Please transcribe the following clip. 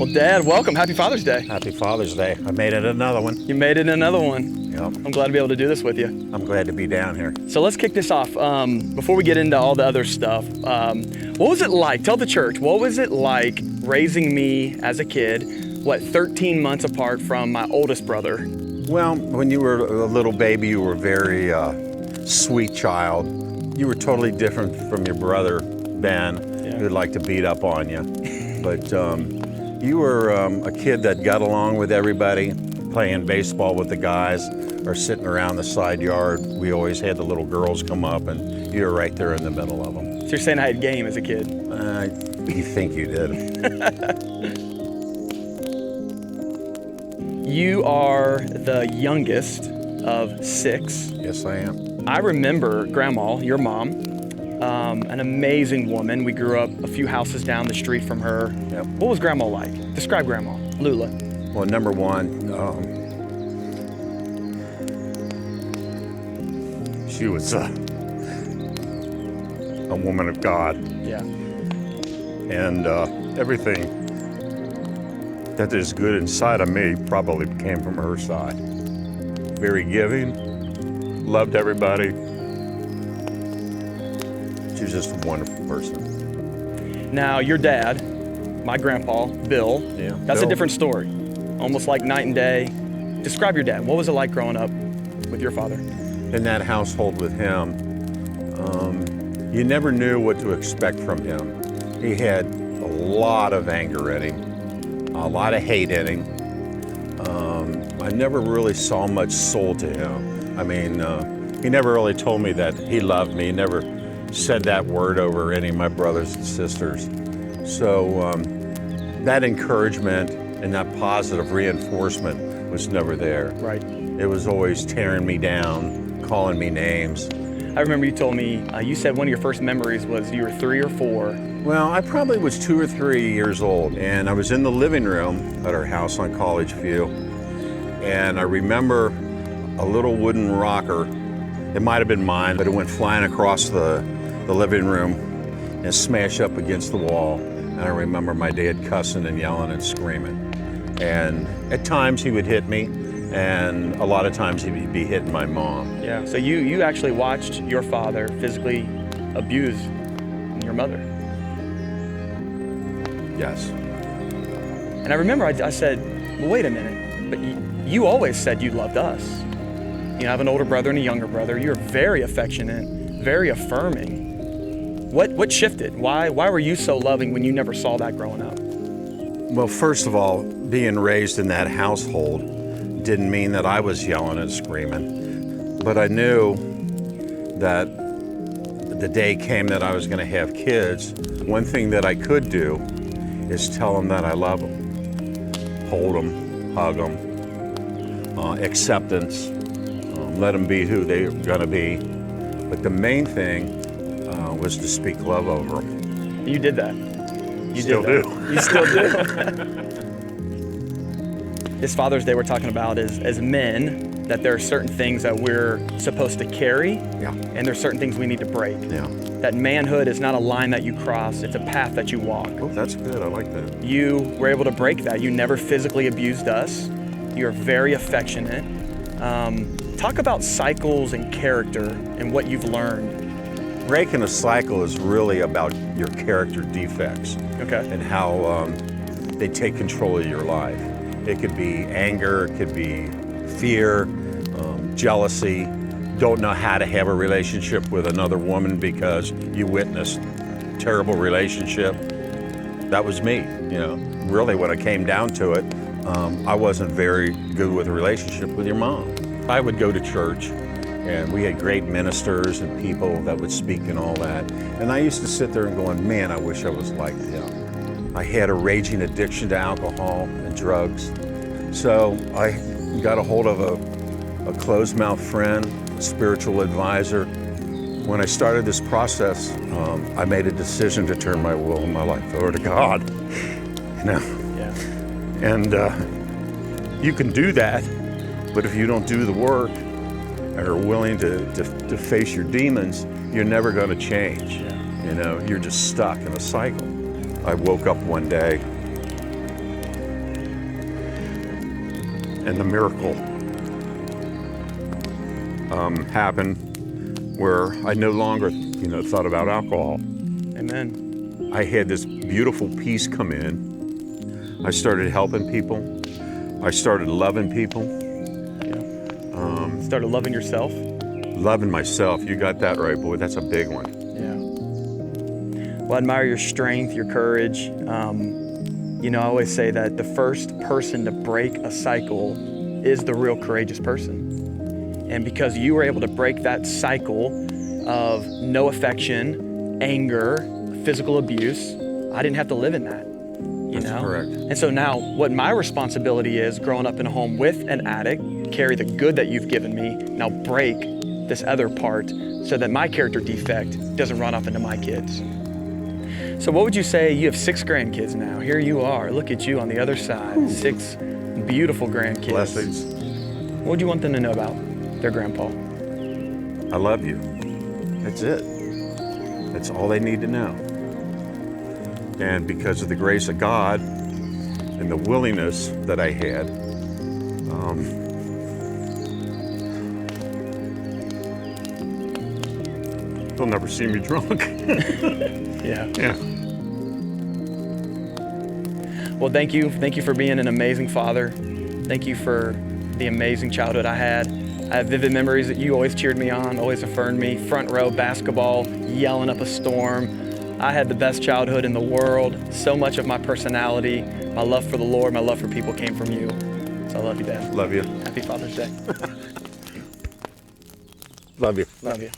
Well, Dad, welcome. Happy Father's Day. Happy Father's Day. I made it another one. You made it another one. Yep. I'm glad to be able to do this with you. I'm glad to be down here. So let's kick this off. Before we get into all the other stuff, what was it like? Tell the church, what was it like raising me as a kid, 13 months apart from my oldest brother? Well, when you were a little baby, you were a very sweet child. You were totally different from your brother, Ben, who'd like to beat up on you. But you were a kid that got along with everybody, playing baseball with the guys or sitting around the side yard. We always had the little girls come up, and you were right there in the middle of them. So you're saying I had game as a kid? You think you did. You are the youngest of 6. Yes, I am. I remember Grandma, your mom, an amazing woman. We grew up a few houses down the street from her. Yep. What was Grandma like? Describe Grandma, Lula. Well, number one, she was a woman of God. Yeah. And everything that is good inside of me probably came from her side. Very giving, loved everybody. She was just a wonderful person. Now, your dad, my grandpa, Bill, that's Bill. a different story. Almost like night and day. Describe your dad. What was it like growing up with your father? In that household with him, you never knew what to expect from him. He had a lot of anger in him, a lot of hate in him. I never really saw much soul to him. I mean, he never really told me that he loved me. He never said that word over any of my brothers and sisters. So that encouragement and that positive reinforcement was never there. Right. It was always tearing me down, calling me names. I remember you told me, you said one of your first memories was you were 3 or 4. Well, I probably was 2 or 3 years old, and I was in the living room at our house on College View, and I remember a little wooden rocker. It might have been mine, but it went flying across the living room and smashed up against the wall. And I remember my dad cussing and yelling and screaming. And at times he would hit me, and a lot of times he'd be hitting my mom. Yeah, so you actually watched your father physically abuse your mother. Yes. And I remember I said, well, wait a minute, but you always said you loved us. You know, I have an older brother and a younger brother. You're very affectionate, very affirming. What shifted? Why were you so loving when you never saw that growing up? Well, first of all, being raised in that household didn't mean that I was yelling and screaming, but I knew that the day came that I was going to have kids. One thing that I could do is tell them that I love them, hold them, hug them, acceptance, let them be who they're going to be. But the main thing was to speak love over them. You did that. You still do. You still do. This Father's Day we're talking about is, as men, that there are certain things that we're supposed to carry, and there are certain things we need to break. Yeah. That manhood is not a line that you cross, it's a path that you walk. Oh, that's good. I like that. You were able to break that. You never physically abused us. You're very affectionate. Talk about cycles and character and what you've learned. Breaking a cycle is really about your character defects. Okay. And how they take control of your life. It could be anger, it could be fear, jealousy, don't know how to have a relationship with another woman because you witnessed a terrible relationship. That was me, you know. Really, when it came down to it, I wasn't very good with a relationship with your mom. I would go to church, and we had great ministers and people that would speak and all that. And I used to sit there and going, man, I wish I was like them. I had a raging addiction to alcohol and drugs. So I got a hold of a closed-mouth friend, a spiritual advisor. When I started this process, I made a decision to turn my will and my life over to God. You know? Yeah. And you can do that, but if you don't do the work and are willing to face your demons, you're never going to change. Yeah. You know, you're just stuck in a cycle. I woke up one day and the miracle happened where I no longer, thought about alcohol. Amen. I had this beautiful peace come in. I started helping people. I started loving people. Yeah. Started loving yourself. Loving myself. You got that right, boy. That's a big one. Yeah. Well, I admire your strength, your courage. I always say that the first person to break a cycle is the real courageous person. And because you were able to break that cycle of no affection, anger, physical abuse, I didn't have to live in that. That's correct. And so now what my responsibility is, growing up in a home with an addict, carry the good that you've given me, now break this other part so that my character defect doesn't run off into my kids. So what would you say? You have 6 grandkids now. Here you are. Look at you on the other side. 6 beautiful grandkids. Blessings. What would you want them to know about their grandpa? I love you. That's it. That's all they need to know. And because of the grace of God and the willingness that I had, they'll never see me drunk. Yeah. Well, thank you. Thank you for being an amazing father. Thank you for the amazing childhood I had. I have vivid memories that you always cheered me on, always affirmed me. Front row basketball, yelling up a storm. I had the best childhood in the world. So much of my personality, my love for the Lord, my love for people came from you. So I love you, Dad. Love you. Happy Father's Day. Love you. Love you.